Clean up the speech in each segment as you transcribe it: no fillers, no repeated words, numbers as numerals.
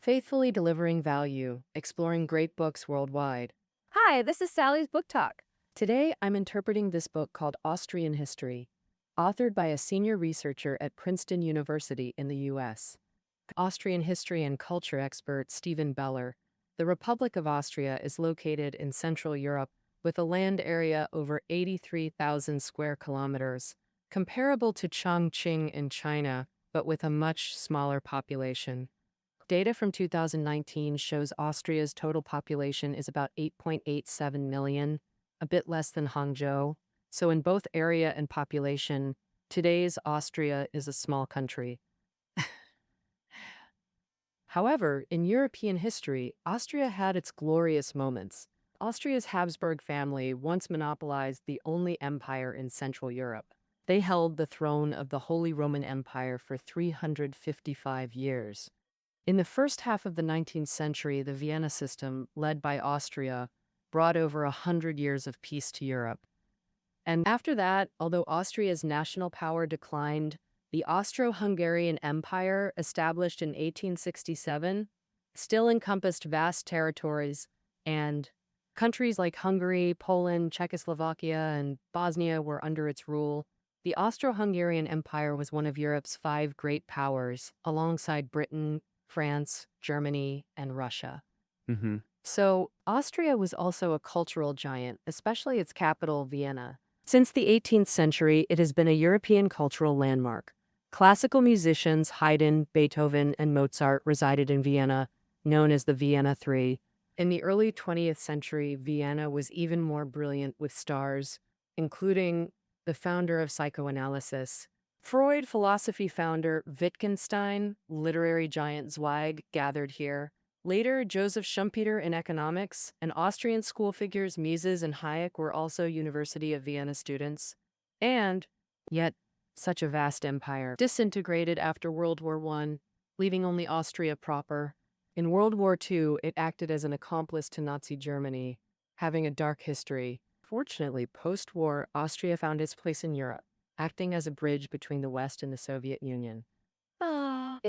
Faithfully delivering value, exploring great books worldwide. Hi, this is Sally's Book Talk. Today, I'm interpreting this book called Austrian History, authored by a senior researcher at Princeton University in the U.S. Austrian history and culture expert Stephen Beller. The Republic of Austria is located in Central Europe with a land area over 83,000 square kilometers, comparable to Chongqing in China, but with a much smaller population. Data from 2019 shows Austria's total population is about 8.87 million, a bit less than Hangzhou. So in both area and population, today's Austria is a small country. However, in European history, Austria had its glorious moments. Austria's Habsburg family once monopolized the only empire in Central Europe. They held the throne of the Holy Roman Empire for 355 years. In the first half of the 19th century, the Vienna system, led by Austria, brought over 100 years of peace to Europe. And after that, although Austria's national power declined, the Austro-Hungarian Empire, established in 1867, still encompassed vast territories, and countries like Hungary, Poland, Czechoslovakia, and Bosnia were under its rule. The Austro-Hungarian Empire was one of Europe's five great powers, alongside Britain, France, Germany, and Russia. So, Austria was also a cultural giant, especially its capital, Vienna. Since the 18th century, it has been a European cultural landmark. Classical musicians Haydn, Beethoven, and Mozart resided in Vienna, known as the Vienna Three. In the early 20th century, Vienna was even more brilliant with stars, including the founder of psychoanalysis, Freud, philosophy founder Wittgenstein, literary giant Zweig gathered here. Later, Joseph Schumpeter in economics, and Austrian school figures Mises and Hayek were also University of Vienna students. And, yet, such a vast empire disintegrated after World War I, leaving only Austria proper. In World War II, it acted as an accomplice to Nazi Germany, having a dark history. Fortunately, post-war, Austria found its place in Europe, acting as a bridge between the West and the Soviet Union.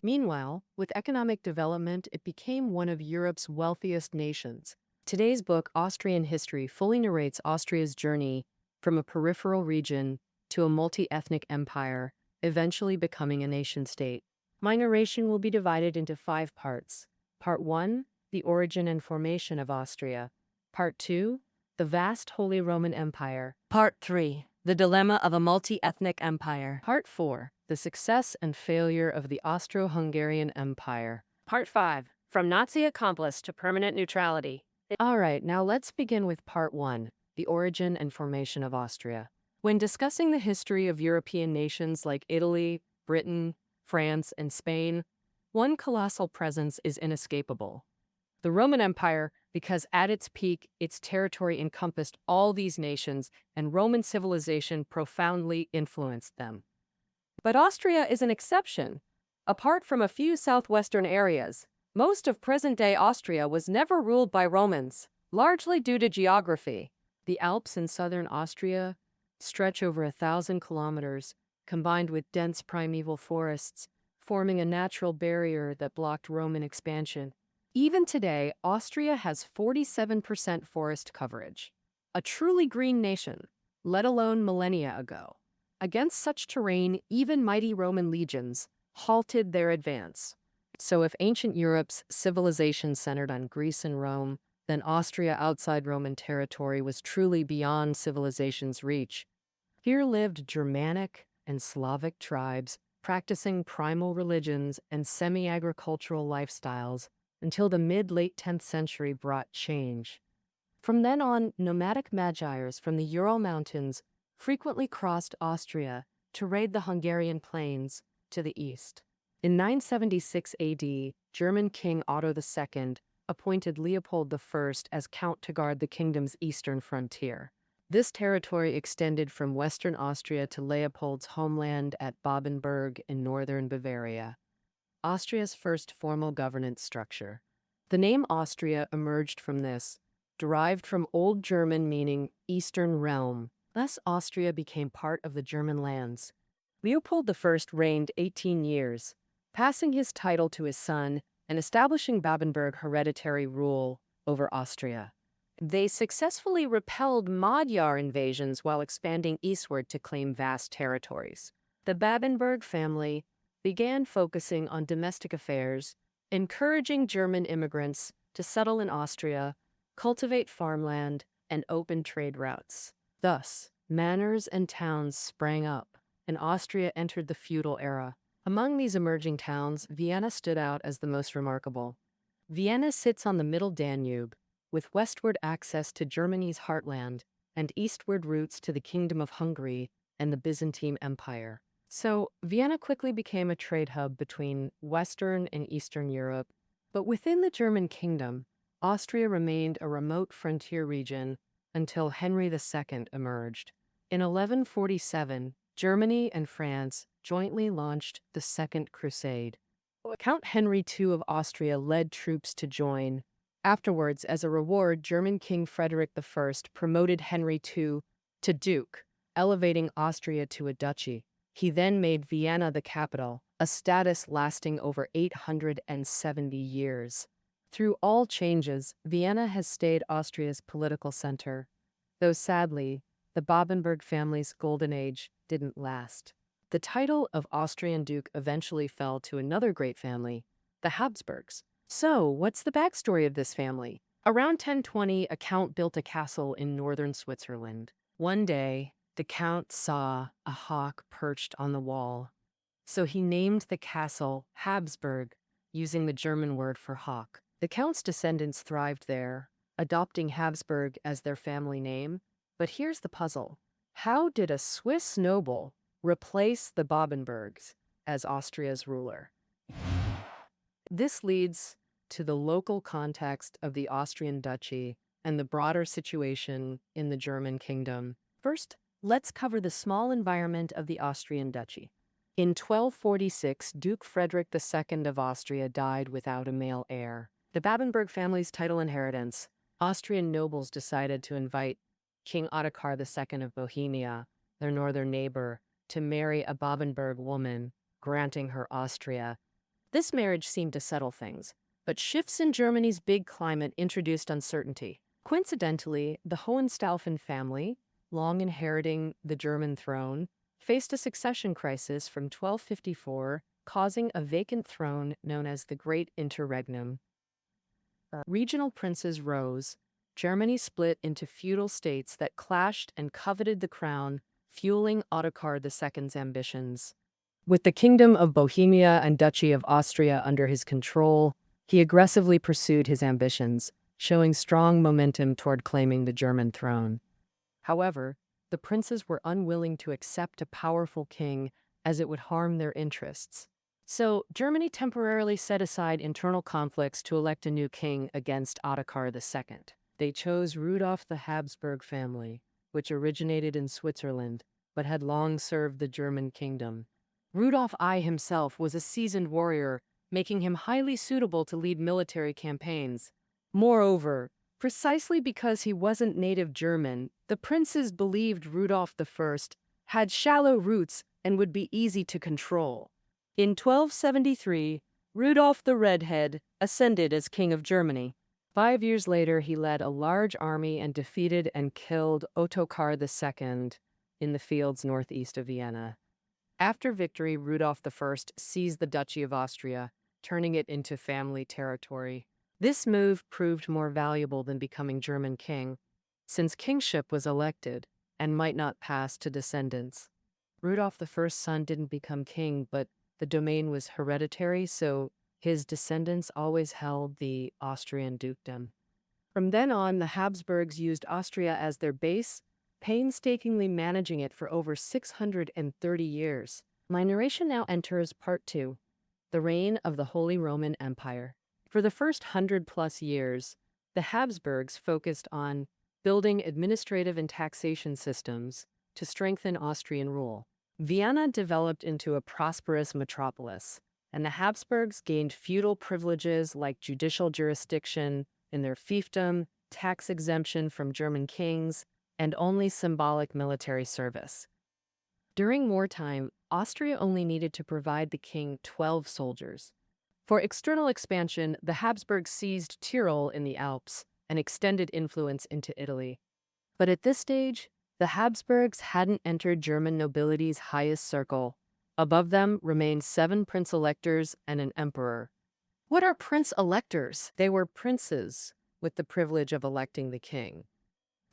Meanwhile, with economic development, it became one of Europe's wealthiest nations. Today's book, Austrian History, fully narrates Austria's journey from a peripheral region to a multi-ethnic empire, eventually becoming a nation-state. My narration will be divided into 5 parts. Part 1, the origin and formation of Austria. Part 2, the vast Holy Roman Empire. Part 3, the dilemma of a multi-ethnic empire. Part 4, the success and failure of the Austro-Hungarian Empire. Part 5, from Nazi accomplice to permanent neutrality. All right, now let's begin with Part 1, the origin and formation of Austria. When discussing the history of European nations like Italy, Britain, France, and Spain, one colossal presence is inescapable: the Roman Empire, because at its peak, its territory encompassed all these nations, and Roman civilization profoundly influenced them. But Austria is an exception. Apart from a few southwestern areas, most of present-day Austria was never ruled by Romans, largely due to geography. The Alps in southern Austria stretch over 1,000 kilometers, combined with dense primeval forests, forming a natural barrier that blocked Roman expansion. Even today, Austria has 47% forest coverage, a truly green nation, let alone millennia ago. Against such terrain, even mighty Roman legions halted their advance. So if ancient Europe's civilization centered on Greece and Rome, then Austria outside Roman territory was truly beyond civilization's reach. Here lived Germanic and Slavic tribes, practicing primal religions and semi-agricultural lifestyles, until the mid-late 10th century brought change. From then on, nomadic magiars from the Ural Mountains frequently crossed Austria to raid the Hungarian plains to the east. In 976 AD, German King Otto II appointed Leopold I as count to guard the kingdom's eastern frontier. This territory extended from western Austria to Leopold's homeland at Babenberg in northern Bavaria, Austria's first formal governance structure. The name Austria emerged from this, derived from Old German meaning Eastern Realm. Thus, Austria became part of the German lands. Leopold I reigned 18 years, passing his title to his son and establishing Babenberg hereditary rule over Austria. They successfully repelled Magyar invasions while expanding eastward to claim vast territories. The Babenberg family began focusing on domestic affairs, encouraging German immigrants to settle in Austria, cultivate farmland, and open trade routes. Thus, manors and towns sprang up, and Austria entered the feudal era. Among these emerging towns, Vienna stood out as the most remarkable. Vienna sits on the middle Danube, with westward access to Germany's heartland and eastward routes to the Kingdom of Hungary and the Byzantine Empire. So, Vienna quickly became a trade hub between Western and Eastern Europe. But within the German kingdom, Austria remained a remote frontier region until Henry II emerged. In 1147, Germany and France jointly launched the Second Crusade. Count Henry II of Austria led troops to join. Afterwards, as a reward, German King Frederick I promoted Henry II to duke, elevating Austria to a duchy. He then made Vienna the capital, a status lasting over 870 years. Through all changes, Vienna has stayed Austria's political center, though sadly, the Babenberg family's golden age didn't last. The title of Austrian Duke eventually fell to another great family, the Habsburgs. So, what's the backstory of this family? Around 1020, a count built a castle in northern Switzerland. One day, the count saw a hawk perched on the wall, so he named the castle Habsburg, using the German word for hawk. The count's descendants thrived there, adopting Habsburg as their family name. But here's the puzzle. How did a Swiss noble replace the Babenbergs as Austria's ruler? This leads to the local context of the Austrian duchy and the broader situation in the German kingdom. First, let's cover the small environment of the Austrian duchy. In 1246, Duke Frederick II of Austria died without a male heir. The Babenberg family's title inheritance, Austrian nobles decided to invite King Ottokar II of Bohemia, their northern neighbor, to marry a Babenberg woman, granting her Austria. This marriage seemed to settle things, but shifts in Germany's big climate introduced uncertainty. Coincidentally, the Hohenstaufen family, long inheriting the German throne, faced a succession crisis from 1254, causing a vacant throne known as the Great Interregnum. Regional princes rose. Germany split into feudal states that clashed and coveted the crown, fueling Ottokar II's ambitions. With the Kingdom of Bohemia and Duchy of Austria under his control, he aggressively pursued his ambitions, showing strong momentum toward claiming the German throne. However, the princes were unwilling to accept a powerful king as it would harm their interests. So, Germany temporarily set aside internal conflicts to elect a new king against Ottokar II. They chose Rudolf the Habsburg family, which originated in Switzerland, but had long served the German kingdom. Rudolf I himself was a seasoned warrior, making him highly suitable to lead military campaigns. Moreover, precisely because he wasn't native German, the princes believed Rudolf I had shallow roots and would be easy to control. In 1273, Rudolf the Redhead ascended as King of Germany. 5 years later, he led a large army and defeated and killed Ottokar II in the fields northeast of Vienna. After victory, Rudolf I seized the Duchy of Austria, turning it into family territory. This move proved more valuable than becoming German king, since kingship was elected and might not pass to descendants. Rudolf I's son didn't become king, but the domain was hereditary, so his descendants always held the Austrian dukedom. From then on, the Habsburgs used Austria as their base, painstakingly managing it for over 630 years. My narration now enters part 2, the reign of the Holy Roman Empire. For the first 100+ years, the Habsburgs focused on building administrative and taxation systems to strengthen Austrian rule. Vienna developed into a prosperous metropolis, and the Habsburgs gained feudal privileges like judicial jurisdiction in their fiefdom, tax exemption from German kings, and only symbolic military service. During wartime, Austria only needed to provide the king 12 soldiers. For external expansion, the Habsburgs seized Tyrol in the Alps and extended influence into Italy. But at this stage, the Habsburgs hadn't entered German nobility's highest circle. Above them remained 7 prince-electors and an emperor. What are prince-electors? They were princes with the privilege of electing the king.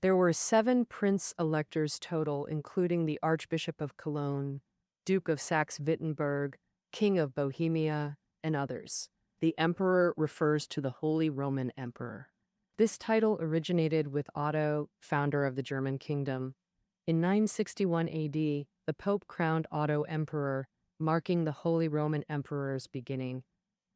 There were 7 prince-electors total, including the Archbishop of Cologne, Duke of Saxe-Wittenberg, King of Bohemia, and others. The emperor refers to the Holy Roman Emperor. This title originated with Otto, founder of the German kingdom. In 961 AD, the Pope crowned Otto emperor, marking the Holy Roman Emperor's beginning.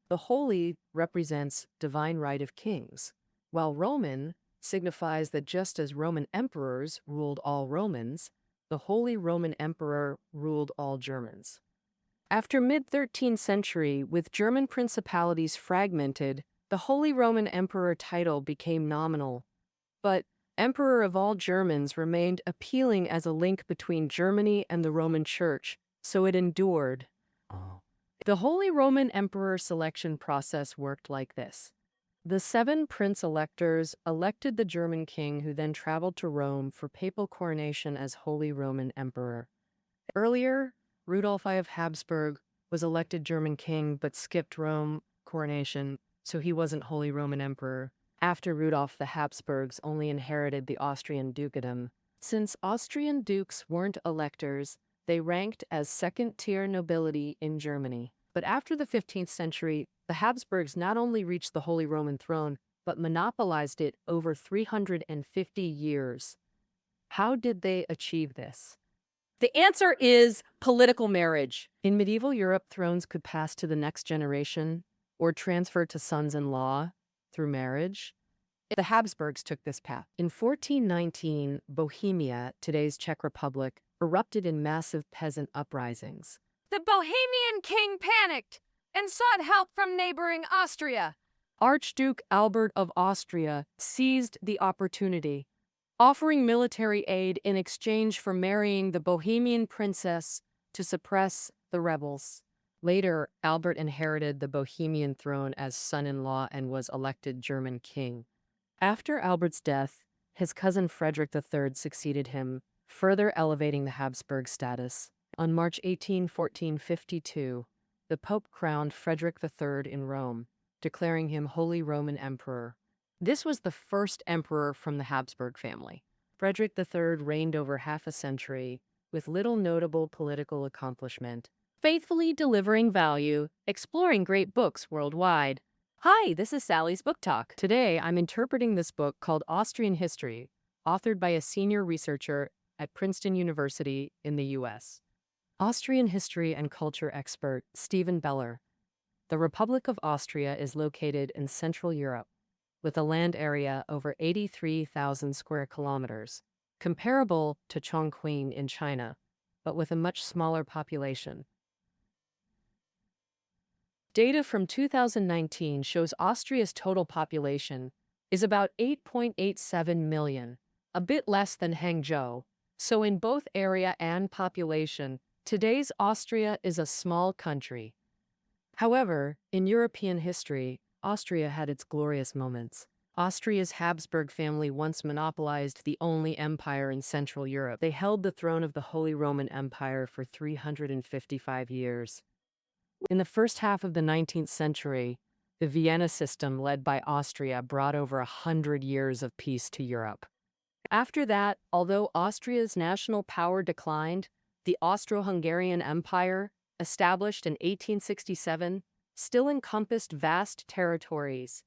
The Holy represents divine right of kings, while Roman signifies that just as Roman emperors ruled all Romans, the Holy Roman Emperor ruled all Germans. After mid-13th century, with German principalities fragmented, the Holy Roman Emperor title became nominal, but Emperor of all Germans remained appealing as a link between Germany and the Roman Church, so it endured. The Holy Roman Emperor selection process worked like this. The 7 prince-electors elected the German king, who then traveled to Rome for papal coronation as Holy Roman Emperor. Earlier, Rudolf I of Habsburg was elected German king but skipped Rome coronation, so he wasn't Holy Roman Emperor. After Rudolf, the Habsburgs only inherited the Austrian dukedom. Since Austrian dukes weren't electors, they ranked as second-tier nobility in Germany. But after the 15th century, the Habsburgs not only reached the Holy Roman throne, but monopolized it over 350 years. How did they achieve this? The answer is political marriage. In medieval Europe, thrones could pass to the next generation or transfer to sons-in-law through marriage. The Habsburgs took this path. In 1419, Bohemia, today's Czech Republic, erupted in massive peasant uprisings. The Bohemian king panicked and sought help from neighboring Austria. Archduke Albert of Austria seized the opportunity, offering military aid in exchange for marrying the Bohemian princess to suppress the rebels. Later, Albert inherited the Bohemian throne as son-in-law and was elected German king. After Albert's death, his cousin Frederick III succeeded him, further elevating the Habsburg status. On March 18, 1452, the Pope crowned Frederick III in Rome, declaring him Holy Roman Emperor. This was the first emperor from the Habsburg family. Frederick III reigned over half a century, with little notable political accomplishment, faithfully delivering value, exploring great books worldwide. Hi, this is Sally's Book Talk. Today, I'm interpreting this book called Austrian History, authored by a senior researcher at Princeton University in the U.S. Austrian history and culture expert Stephen Beller. The Republic of Austria is located in Central Europe, with a land area over 83,000 square kilometers, comparable to Chongqing in China, but with a much smaller population. Data from 2019 shows Austria's total population is about 8.87 million, a bit less than Hangzhou. So in both area and population, today's Austria is a small country. However, in European history, Austria had its glorious moments. Austria's Habsburg family once monopolized the only empire in Central Europe. They held the throne of the Holy Roman Empire for 355 years. In the first half of the 19th century, the Vienna system led by Austria brought over 100 years of peace to Europe. After that, although Austria's national power declined, the Austro-Hungarian Empire, established in 1867, still encompassed vast territories.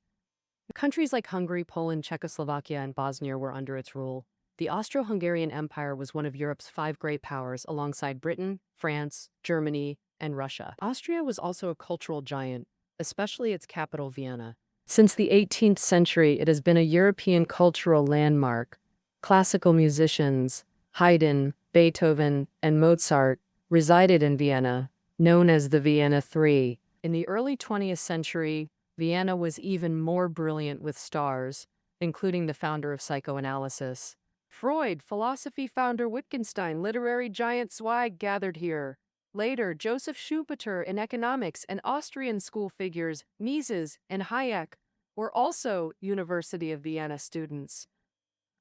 Countries like Hungary, Poland, Czechoslovakia, and Bosnia were under its rule. The Austro-Hungarian Empire was one of Europe's 5 great powers, alongside Britain, France, Germany, and Russia. Austria was also a cultural giant, especially its capital, Vienna. Since the 18th century, it has been a European cultural landmark. Classical musicians, Haydn, Beethoven, and Mozart, resided in Vienna, known as the Vienna Three. In the early 20th century, Vienna was even more brilliant with stars, including the founder of psychoanalysis. Freud, philosophy founder Wittgenstein, literary giant Zweig gathered here. Later, Joseph Schumpeter in economics and Austrian school figures Mises and Hayek were also University of Vienna students.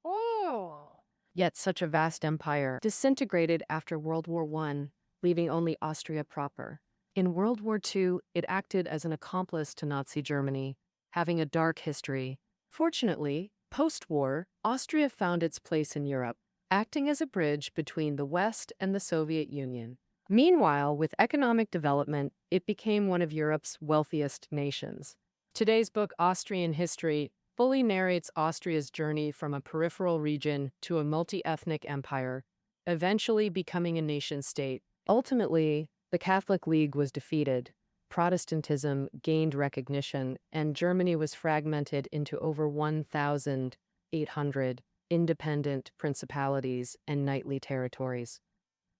Oh. Yet such a vast empire disintegrated after World War I, leaving only Austria proper. In World War II, it acted as an accomplice to Nazi Germany, having a dark history. Fortunately, post-war, Austria found its place in Europe, acting as a bridge between the West and the Soviet Union. Meanwhile, with economic development, it became one of Europe's wealthiest nations. Today's book, Austrian History, fully narrates Austria's journey from a peripheral region to a multi-ethnic empire, eventually becoming a nation-state. Ultimately, the Catholic League was defeated, Protestantism gained recognition, and Germany was fragmented into over 1,800 independent principalities and knightly territories.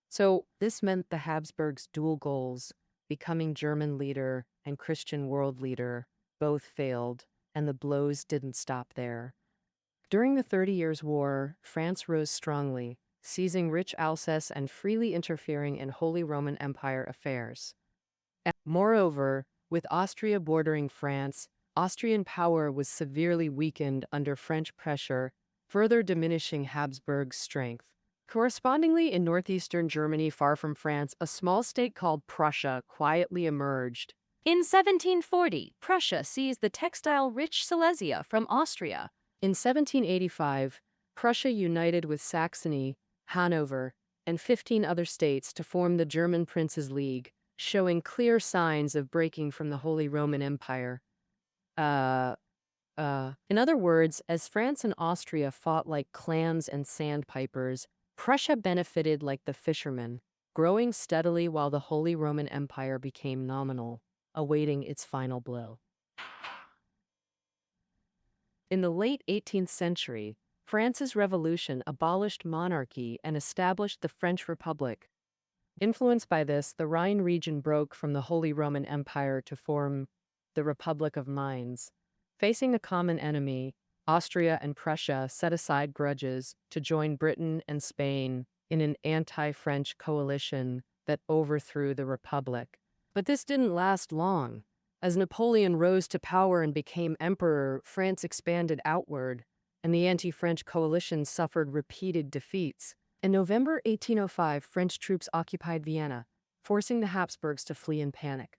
So this meant the Habsburgs' dual goals, becoming German leader and Christian world leader, both failed, and the blows didn't stop there. During the 30 Years' War, France rose strongly, seizing rich Alsace and freely interfering in Holy Roman Empire affairs. And moreover, with Austria bordering France, Austrian power was severely weakened under French pressure, further diminishing Habsburg's strength. Correspondingly, in northeastern Germany, far from France, a small state called Prussia quietly emerged. In 1740, Prussia seized the textile-rich Silesia from Austria. In 1785, Prussia united with Saxony, Hanover, and 15 other states to form the German Princes' League, showing clear signs of breaking from the Holy Roman Empire. In other words, as France and Austria fought like clans and sandpipers, Prussia benefited like the fishermen, growing steadily while the Holy Roman Empire became nominal, awaiting its final blow. In the late 18th century, France's revolution abolished monarchy and established the French Republic. Influenced by this, the Rhine region broke from the Holy Roman Empire to form the Republic of Mainz. Facing a common enemy, Austria and Prussia set aside grudges to join Britain and Spain in an anti-French coalition that overthrew the Republic. But this didn't last long. As Napoleon rose to power and became emperor, France expanded outward, and the anti-French coalition suffered repeated defeats. In November 1805, French troops occupied Vienna, forcing the Habsburgs to flee in panic.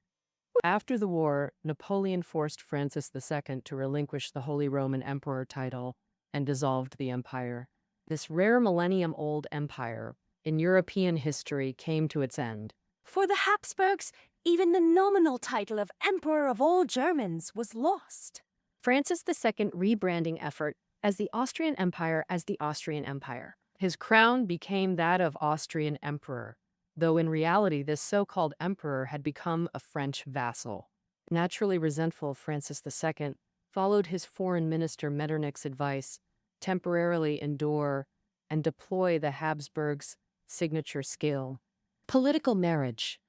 After the war, Napoleon forced Francis II to relinquish the Holy Roman Emperor title and dissolved the empire. This rare millennium-old empire in European history came to its end. For the Habsburgs, even the nominal title of Emperor of all Germans was lost. Francis II rebranding effort as the Austrian Empire as the Austrian Empire. His crown became that of Austrian Emperor, though in reality this so-called emperor had become a French vassal. Naturally resentful, Francis II followed his foreign minister Metternich's advice, temporarily endure and deploy the Habsburgs' signature skill. Political marriage.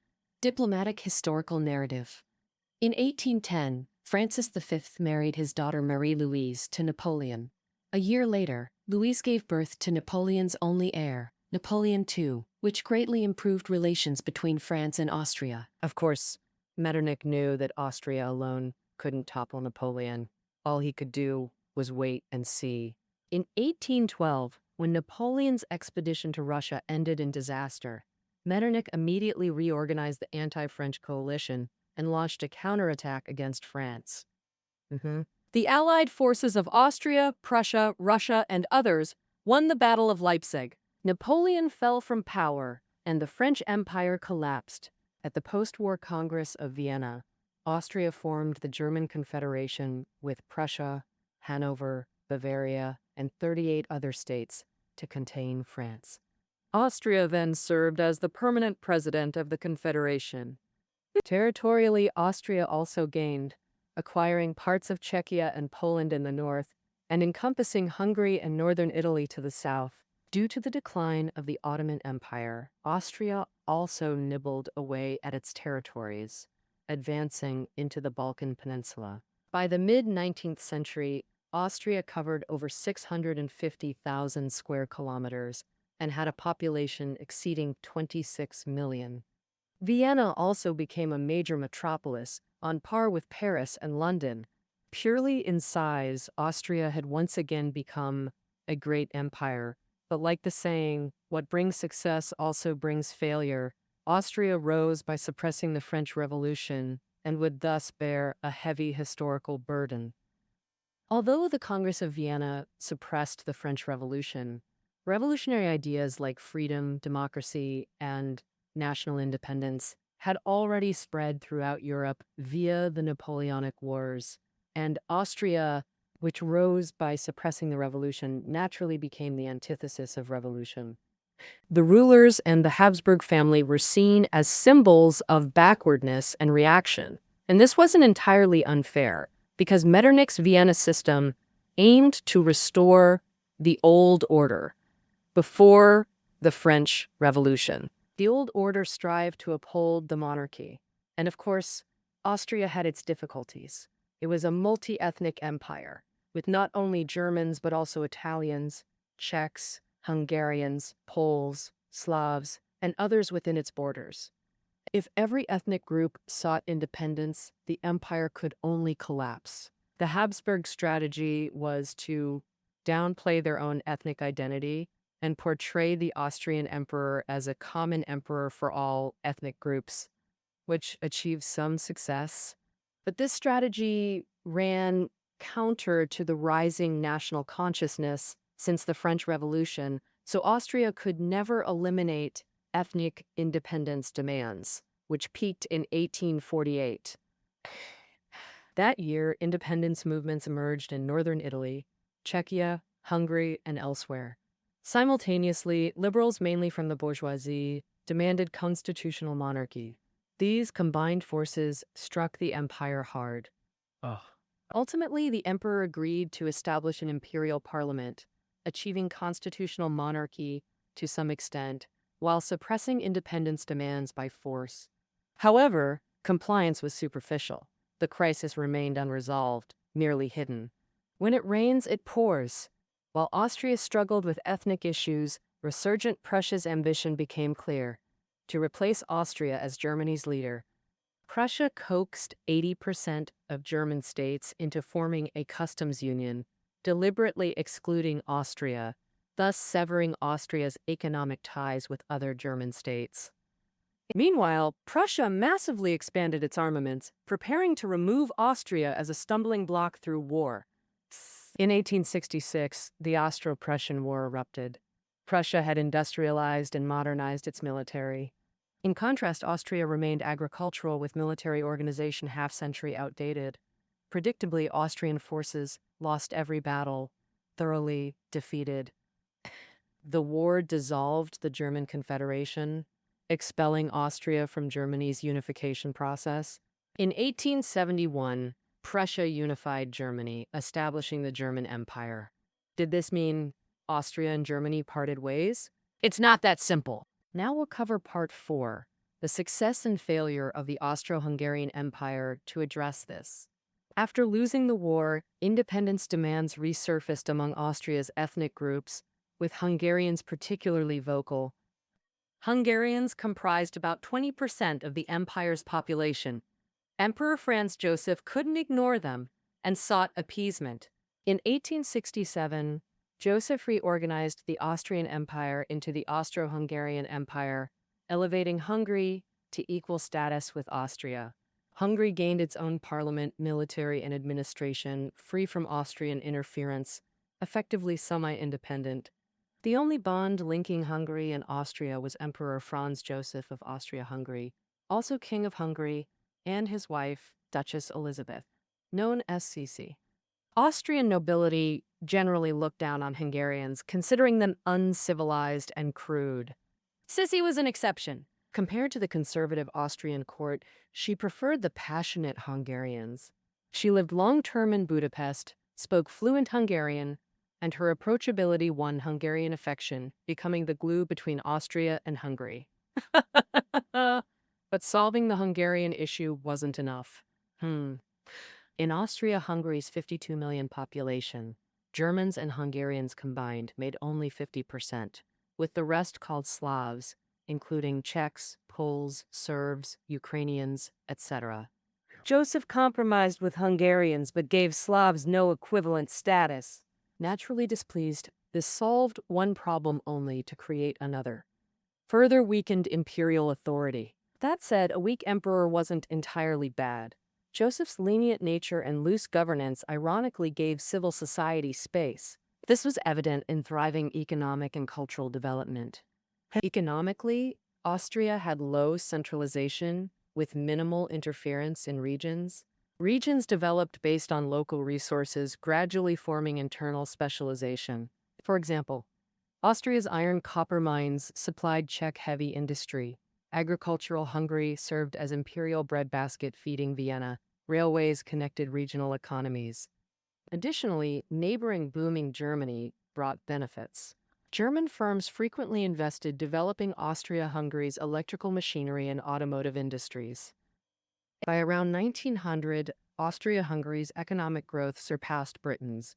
Diplomatic historical narrative. In 1810, Francis V married his daughter Marie-Louise to Napoleon. A year later, Louise gave birth to Napoleon's only heir, Napoleon II, which greatly improved relations between France and Austria. Of course, Metternich knew that Austria alone couldn't topple Napoleon. All he could do was wait and see. In 1812, when Napoleon's expedition to Russia ended in disaster, Metternich immediately reorganized the anti-French coalition and launched a counterattack against France. The Allied forces of Austria, Prussia, Russia, and others won the Battle of Leipzig. Napoleon fell from power, and the French Empire collapsed. At the post-war Congress of Vienna, Austria formed the German Confederation with Prussia, Hanover, Bavaria, and 38 other states to contain France. Austria then served as the permanent president of the Confederation. Territorially, Austria also gained, acquiring parts of Czechia and Poland in the north, and encompassing Hungary and northern Italy to the south. Due to the decline of the Ottoman Empire, Austria also nibbled away at its territories, advancing into the Balkan Peninsula. By the mid-19th century, Austria covered over 650,000 square kilometers and had a population exceeding 26 million. Vienna also became a major metropolis, on par with Paris and London. Purely in size, Austria had once again become a great empire. But like the saying, what brings success also brings failure, Austria rose by suppressing the French Revolution and would thus bear a heavy historical burden. Although the Congress of Vienna suppressed the French Revolution, revolutionary ideas like freedom, democracy, and national independence had already spread throughout Europe via the Napoleonic Wars, and Austria, which rose by suppressing the revolution, naturally became the antithesis of revolution. The rulers and the Habsburg family were seen as symbols of backwardness and reaction. And this wasn't entirely unfair, because Metternich's Vienna system aimed to restore the old order before the French Revolution. The old order strived to uphold the monarchy. And of course, Austria had its difficulties. It was a multi-ethnic empire, with not only Germans but also Italians, Czechs, Hungarians, Poles, Slavs, and others within its borders. If every ethnic group sought independence, the empire could only collapse. The Habsburg strategy was to downplay their own ethnic identity and portray the Austrian emperor as a common emperor for all ethnic groups, which achieved some success. But this strategy ran counter to the rising national consciousness since the French Revolution, so Austria could never eliminate ethnic independence demands, which peaked in 1848. That year, independence movements emerged in northern Italy, Czechia, Hungary, and elsewhere. Simultaneously, liberals, mainly from the bourgeoisie, demanded constitutional monarchy. These combined forces struck the empire hard. Ugh. Ultimately, the emperor agreed to establish an imperial parliament, achieving constitutional monarchy to some extent, while suppressing independence demands by force. However, compliance was superficial. The crisis remained unresolved, merely hidden. When it rains, it pours. While Austria struggled with ethnic issues, resurgent Prussia's ambition became clear: to replace Austria as Germany's leader. Prussia coaxed 80% of German states into forming a customs union, deliberately excluding Austria, thus severing Austria's economic ties with other German states. Meanwhile, Prussia massively expanded its armaments, preparing to remove Austria as a stumbling block through war. In 1866, the Austro-Prussian War erupted. Prussia had industrialized and modernized its military. In contrast, Austria remained agricultural, with military organization half-century outdated. Predictably, Austrian forces lost every battle, thoroughly defeated. The war dissolved the German Confederation, expelling Austria from Germany's unification process. In 1871, Prussia unified Germany, establishing the German Empire. Did this mean Austria and Germany parted ways? It's not that simple. Now we'll cover part 4, the success and failure of the Austro-Hungarian Empire to address this. After losing the war, independence demands resurfaced among Austria's ethnic groups, with Hungarians particularly vocal. Hungarians comprised about 20% of the empire's population. Emperor Franz Joseph couldn't ignore them and sought appeasement. In 1867, Joseph reorganized the Austrian Empire into the Austro-Hungarian Empire, elevating Hungary to equal status with Austria. Hungary gained its own parliament, military, and administration, free from Austrian interference, effectively semi-independent. The only bond linking Hungary and Austria was Emperor Franz Joseph of Austria-Hungary, also King of Hungary, and his wife, Duchess Elizabeth, known as Sisi. Austrian nobility generally looked down on Hungarians, considering them uncivilized and crude. Sisi was an exception. Compared to the conservative Austrian court, she preferred the passionate Hungarians. She lived long-term in Budapest, spoke fluent Hungarian, and her approachability won Hungarian affection, becoming the glue between Austria and Hungary. But solving the Hungarian issue wasn't enough. In Austria-Hungary's 52 million population, Germans and Hungarians combined made only 50%, with the rest called Slavs, including Czechs, Poles, Serbs, Ukrainians, etc. Joseph compromised with Hungarians but gave Slavs no equivalent status. Naturally displeased, this solved one problem only to create another. Further weakened imperial authority. That said, a weak emperor wasn't entirely bad. Joseph's lenient nature and loose governance ironically gave civil society space. This was evident in thriving economic and cultural development. Economically, Austria had low centralization with minimal interference in regions. Regions developed based on local resources, gradually forming internal specialization. For example, Austria's iron copper mines supplied Czech heavy industry. Agricultural Hungary served as imperial breadbasket feeding Vienna. Railways connected regional economies. Additionally, neighboring booming Germany brought benefits. German firms frequently invested developing Austria-Hungary's electrical machinery and automotive industries. By around 1900, Austria-Hungary's economic growth surpassed Britain's.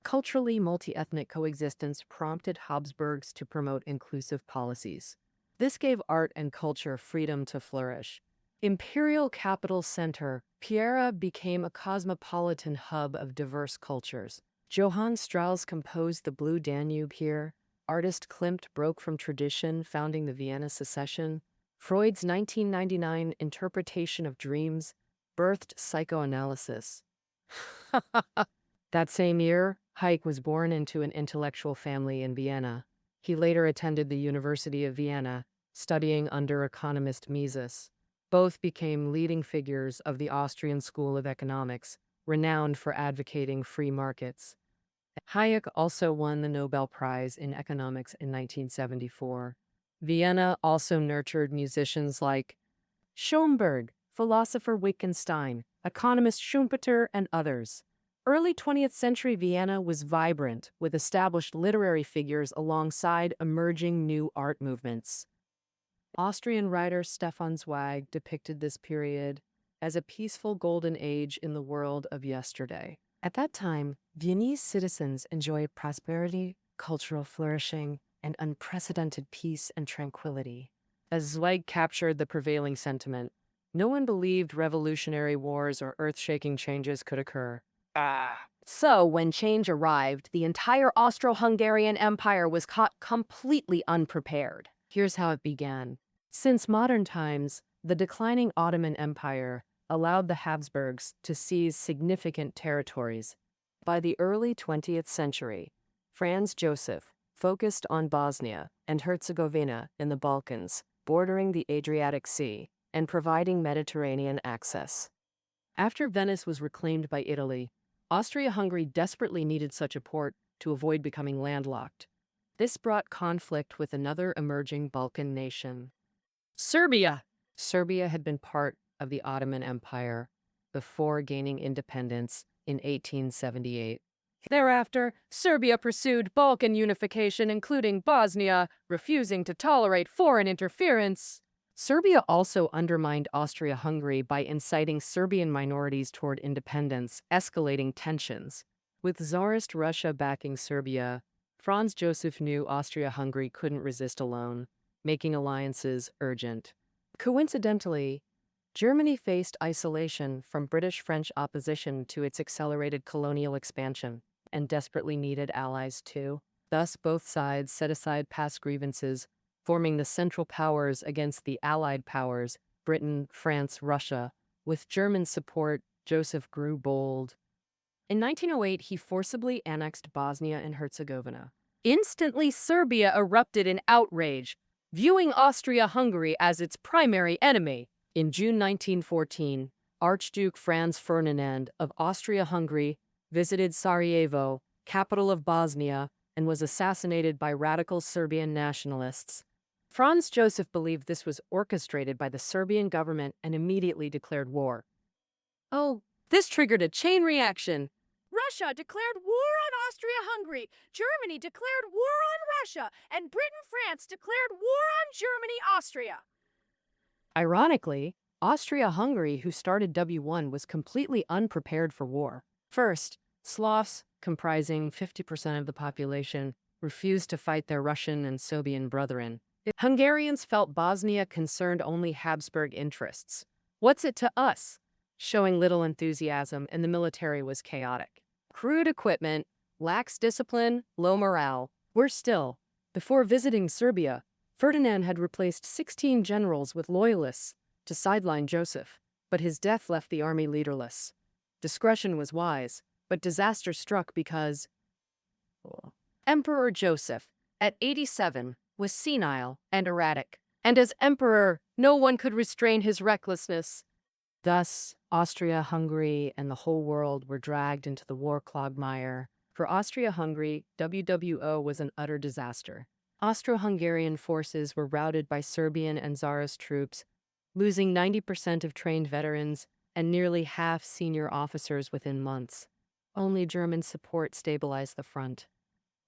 Culturally multi-ethnic coexistence prompted Habsburgs to promote inclusive policies. This gave art and culture freedom to flourish. Imperial capital center, Piera became a cosmopolitan hub of diverse cultures. Johann Strauss composed the Blue Danube here. Artist Klimt broke from tradition, founding the Vienna Secession. Freud's 1999 interpretation of dreams birthed psychoanalysis. That same year, Hayek was born into an intellectual family in Vienna. He later attended the University of Vienna, studying under economist Mises. Both became leading figures of the Austrian School of Economics, renowned for advocating free markets. Hayek also won the Nobel Prize in Economics in 1974. Vienna also nurtured musicians like Schoenberg, philosopher Wittgenstein, economist Schumpeter, and others. Early 20th century Vienna was vibrant, with established literary figures alongside emerging new art movements. Austrian writer Stefan Zweig depicted this period as a peaceful golden age in the world of yesterday. At that time, Viennese citizens enjoyed prosperity, cultural flourishing, and unprecedented peace and tranquility. As Zweig captured the prevailing sentiment, no one believed revolutionary wars or earth-shaking changes could occur. So, when change arrived, the entire Austro-Hungarian Empire was caught completely unprepared. Here's how it began. Since modern times, the declining Ottoman Empire allowed the Habsburgs to seize significant territories. By the early 20th century, Franz Joseph focused on Bosnia and Herzegovina in the Balkans, bordering the Adriatic Sea and providing Mediterranean access. After Venice was reclaimed by Italy, Austria-Hungary desperately needed such a port to avoid becoming landlocked. This brought conflict with another emerging Balkan nation, Serbia. Serbia had been part of the Ottoman Empire before gaining independence in 1878. Thereafter, Serbia pursued Balkan unification, including Bosnia, refusing to tolerate foreign interference. Serbia also undermined Austria-Hungary by inciting Serbian minorities toward independence, escalating tensions. With Tsarist Russia backing Serbia, Franz Joseph knew Austria-Hungary couldn't resist alone, making alliances urgent. Coincidentally, Germany faced isolation from British-French opposition to its accelerated colonial expansion and desperately needed allies too. Thus, both sides set aside past grievances, forming the Central Powers against the Allied powers, Britain, France, Russia. With German support, Joseph grew bold. In 1908, he forcibly annexed Bosnia and Herzegovina. Instantly, Serbia erupted in outrage, viewing Austria-Hungary as its primary enemy. In June 1914, Archduke Franz Ferdinand of Austria-Hungary visited Sarajevo, capital of Bosnia, and was assassinated by radical Serbian nationalists. Franz Joseph believed this was orchestrated by the Serbian government and immediately declared war. Oh, this triggered a chain reaction. Russia declared war on Austria-Hungary, Germany declared war on Russia, and Britain-France declared war on Germany-Austria. Ironically, Austria-Hungary, who started W1, was completely unprepared for war. First, Slavs, comprising 50% of the population, refused to fight their Russian and Serbian brethren. Hungarians felt Bosnia concerned only Habsburg interests. What's it to us? Showing little enthusiasm, and the military was chaotic. Crude equipment, lax discipline, low morale. Worse still, before visiting Serbia, Ferdinand had replaced 16 generals with loyalists to sideline Joseph, but his death left the army leaderless. Discretion was wise, but disaster struck because Emperor Joseph, at 87, was senile and erratic, and as emperor, no one could restrain his recklessness. Thus, Austria, Hungary, and the whole world were dragged into the war quagmire. For Austria-Hungary, WWO was an utter disaster. Austro-Hungarian forces were routed by Serbian and Tsarist troops, losing 90% of trained veterans and nearly half senior officers within months. Only German support stabilized the front.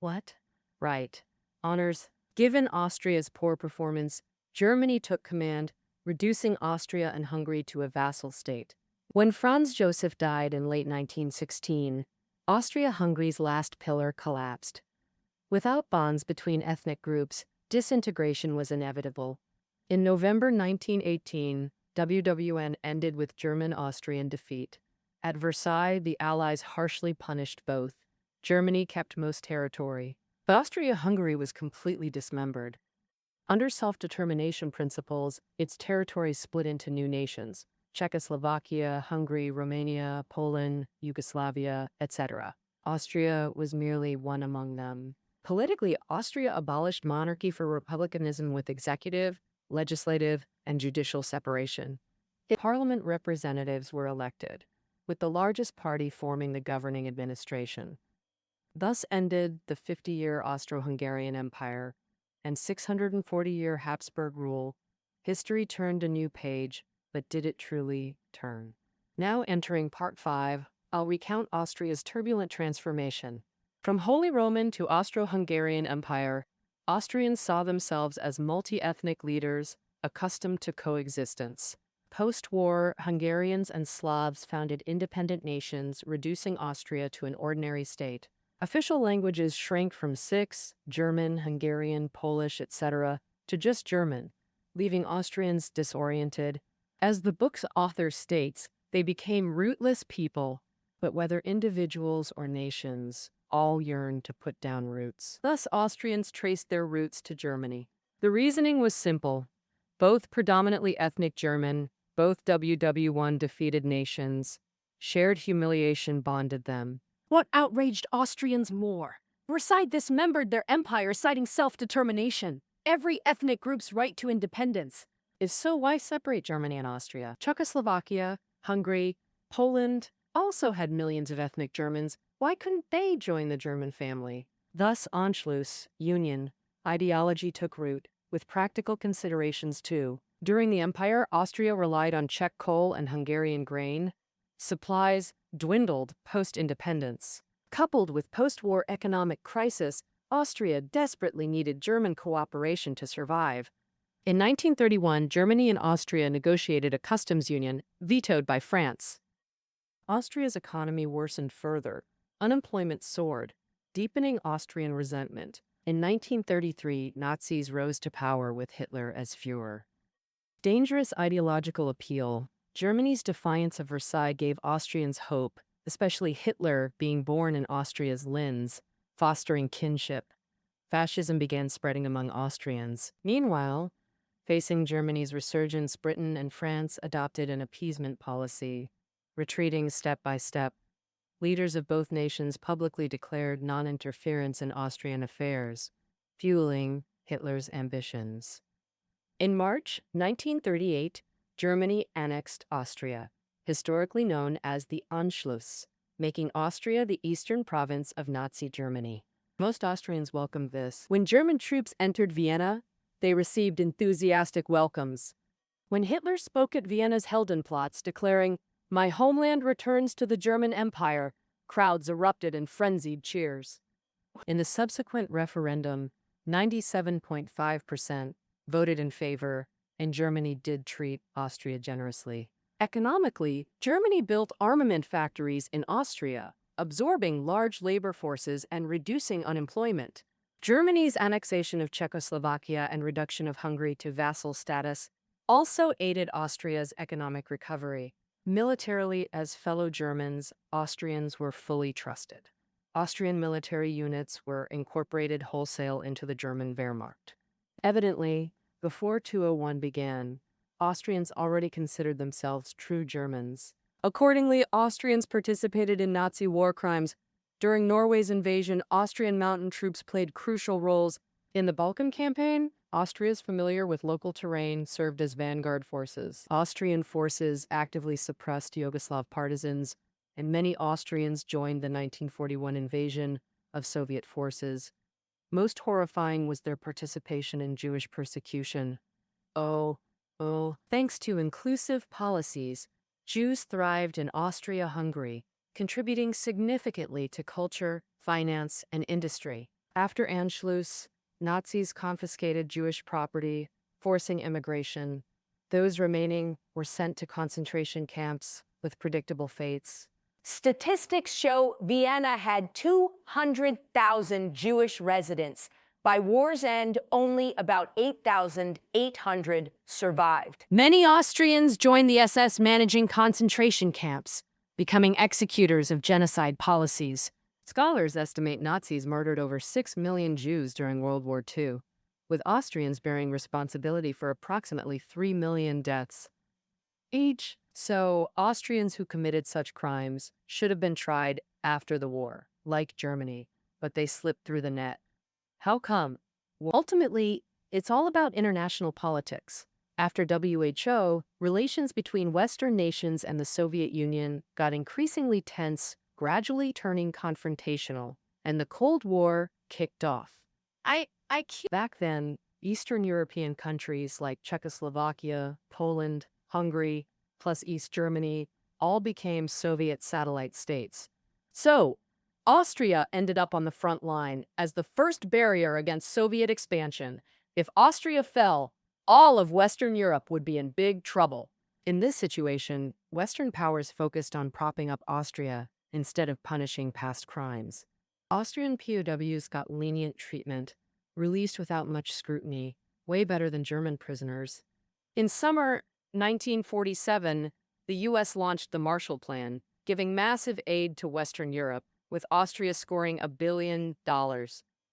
What? Right. Honors. Given Austria's poor performance, Germany took command, reducing Austria and Hungary to a vassal state. When Franz Joseph died in late 1916, Austria-Hungary's last pillar collapsed. Without bonds between ethnic groups, disintegration was inevitable. In November 1918, WWN ended with German-Austrian defeat. At Versailles, the Allies harshly punished both. Germany kept most territory, but Austria-Hungary was completely dismembered. Under self-determination principles, its territories split into new nations: Czechoslovakia, Hungary, Romania, Poland, Yugoslavia, etc. Austria was merely one among them. Politically, Austria abolished monarchy for republicanism with executive, legislative, and judicial separation. Parliament representatives were elected, with the largest party forming the governing administration. Thus ended the 50-year Austro-Hungarian Empire and 640-year Habsburg rule. History turned a new page, but did it truly turn? Now entering Part 5, I'll recount Austria's turbulent transformation. From Holy Roman to Austro-Hungarian Empire, Austrians saw themselves as multi-ethnic leaders accustomed to coexistence. Post-war, Hungarians and Slavs founded independent nations, reducing Austria to an ordinary state. Official languages shrank from 6, German, Hungarian, Polish, etc., to just German, leaving Austrians disoriented. As the book's author states, they became rootless people, but whether individuals or nations, all yearned to put down roots. Thus, Austrians traced their roots to Germany. The reasoning was simple. Both predominantly ethnic German, both WW1 defeated nations. Shared humiliation bonded them. What outraged Austrians more? Versailles dismembered their empire, citing self-determination. Every ethnic group's right to independence. If so, why separate Germany and Austria? Czechoslovakia, Hungary, Poland also had millions of ethnic Germans. Why couldn't they join the German family? Thus, Anschluss, union, ideology took root, with practical considerations too. During the empire, Austria relied on Czech coal and Hungarian grain. Supplies dwindled post-independence. Coupled with post-war economic crisis, Austria desperately needed German cooperation to survive. In 1931, Germany and Austria negotiated a customs union, vetoed by France. Austria's economy worsened further. Unemployment soared, deepening Austrian resentment. In 1933, Nazis rose to power with Hitler as Führer. Dangerous ideological appeal. Germany's defiance of Versailles gave Austrians hope, especially Hitler being born in Austria's Linz, fostering kinship. Fascism began spreading among Austrians. Meanwhile, facing Germany's resurgence, Britain and France adopted an appeasement policy, retreating step by step. Leaders of both nations publicly declared non-interference in Austrian affairs, fueling Hitler's ambitions. In March 1938, Germany annexed Austria, historically known as the Anschluss, making Austria the eastern province of Nazi Germany. Most Austrians welcomed this. When German troops entered Vienna, they received enthusiastic welcomes. When Hitler spoke at Vienna's Heldenplatz declaring, "My homeland returns to the German Empire," crowds erupted in frenzied cheers. In the subsequent referendum, 97.5% voted in favor, and Germany did treat Austria generously. Economically, Germany built armament factories in Austria, absorbing large labor forces and reducing unemployment. Germany's annexation of Czechoslovakia and reduction of Hungary to vassal status also aided Austria's economic recovery. Militarily, as fellow Germans, Austrians were fully trusted. Austrian military units were incorporated wholesale into the German Wehrmacht. Evidently, before 201 began, Austrians already considered themselves true Germans. Accordingly, Austrians participated in Nazi war crimes. During Norway's invasion, Austrian mountain troops played crucial roles. In the Balkan campaign, Austria's familiar with local terrain served as vanguard forces. Austrian forces actively suppressed Yugoslav partisans, and many Austrians joined the 1941 invasion of Soviet forces. Most horrifying was their participation in Jewish persecution. Thanks to inclusive policies, Jews thrived in Austria-Hungary, contributing significantly to culture, finance, and industry. After Anschluss, Nazis confiscated Jewish property, forcing immigration. Those remaining were sent to concentration camps with predictable fates. Statistics show Vienna had 200,000 Jewish residents. By war's end, only about 8,800 survived. Many Austrians joined the SS managing concentration camps, becoming executors of genocide policies. Scholars estimate Nazis murdered over 6 million Jews during World War II, with Austrians bearing responsibility for approximately 3 million deaths each. So, Austrians who committed such crimes should have been tried after the war, like Germany, but they slipped through the net. How come? Well, ultimately, it's all about international politics. After WHO, relations between Western nations and the Soviet Union got increasingly tense, gradually turning confrontational, and the Cold War kicked off. Back then, Eastern European countries like Czechoslovakia, Poland, Hungary, plus East Germany, all became Soviet satellite states. So, Austria ended up on the front line as the first barrier against Soviet expansion. If Austria fell, all of Western Europe would be in big trouble. In this situation, Western powers focused on propping up Austria instead of punishing past crimes. Austrian POWs got lenient treatment, released without much scrutiny, way better than German prisoners. In summer 1947, the U.S. launched the Marshall Plan, giving massive aid to Western Europe, with Austria scoring $1 billion.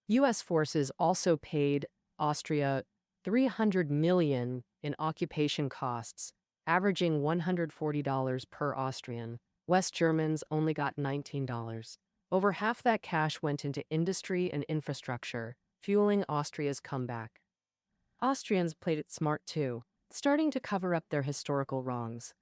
U.S. forces also paid Austria $300 million in occupation costs, averaging $140 per Austrian. West Germans only got $19. Over half that cash went into industry and infrastructure, fueling Austria's comeback. Austrians played it smart too, starting to cover up their historical wrongs.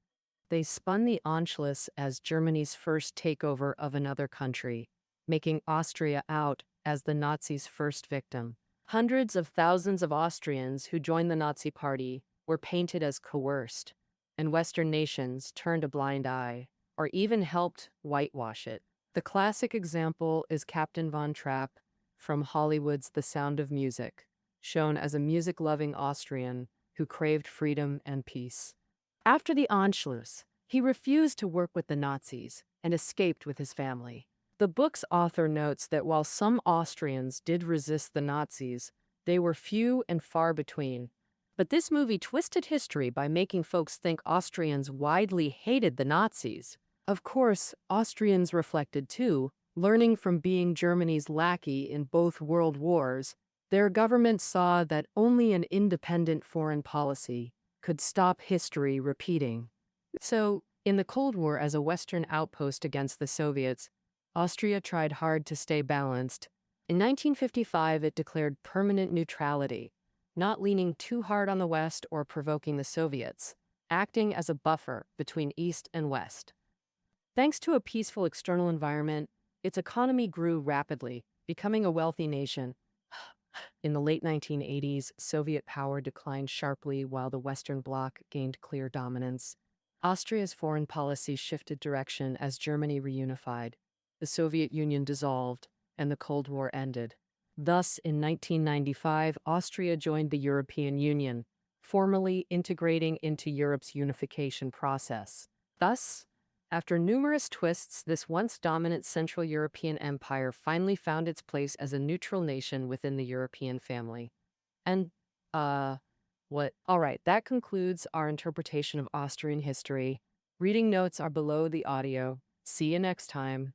They spun the Anschluss as Germany's first takeover of another country, making Austria out as the Nazis' first victim. Hundreds of thousands of Austrians who joined the Nazi Party were painted as coerced, and Western nations turned a blind eye, or even helped whitewash it. The classic example is Captain Von Trapp from Hollywood's The Sound of Music, shown as a music-loving Austrian who craved freedom and peace. After the Anschluss, he refused to work with the Nazis and escaped with his family. The book's author notes that while some Austrians did resist the Nazis, they were few and far between. But this movie twisted history by making folks think Austrians widely hated the Nazis. Of course, Austrians reflected too, learning from being Germany's lackey in both world wars. Their government saw that only an independent foreign policy could stop history repeating. So, in the Cold War as a Western outpost against the Soviets, Austria tried hard to stay balanced. In 1955, it declared permanent neutrality, not leaning too hard on the West or provoking the Soviets, acting as a buffer between East and West. Thanks to a peaceful external environment, its economy grew rapidly, becoming a wealthy nation. In the late 1980s, Soviet power declined sharply while the Western Bloc gained clear dominance. Austria's foreign policy shifted direction as Germany reunified, the Soviet Union dissolved, and the Cold War ended. Thus, in 1995, Austria joined the European Union, formally integrating into Europe's unification process. Thus, After numerous twists, this once dominant Central European empire finally found its place as a neutral nation within the European family. And, uh, what? All right, that concludes our interpretation of Austrian history. Reading notes are below the audio. See you next time.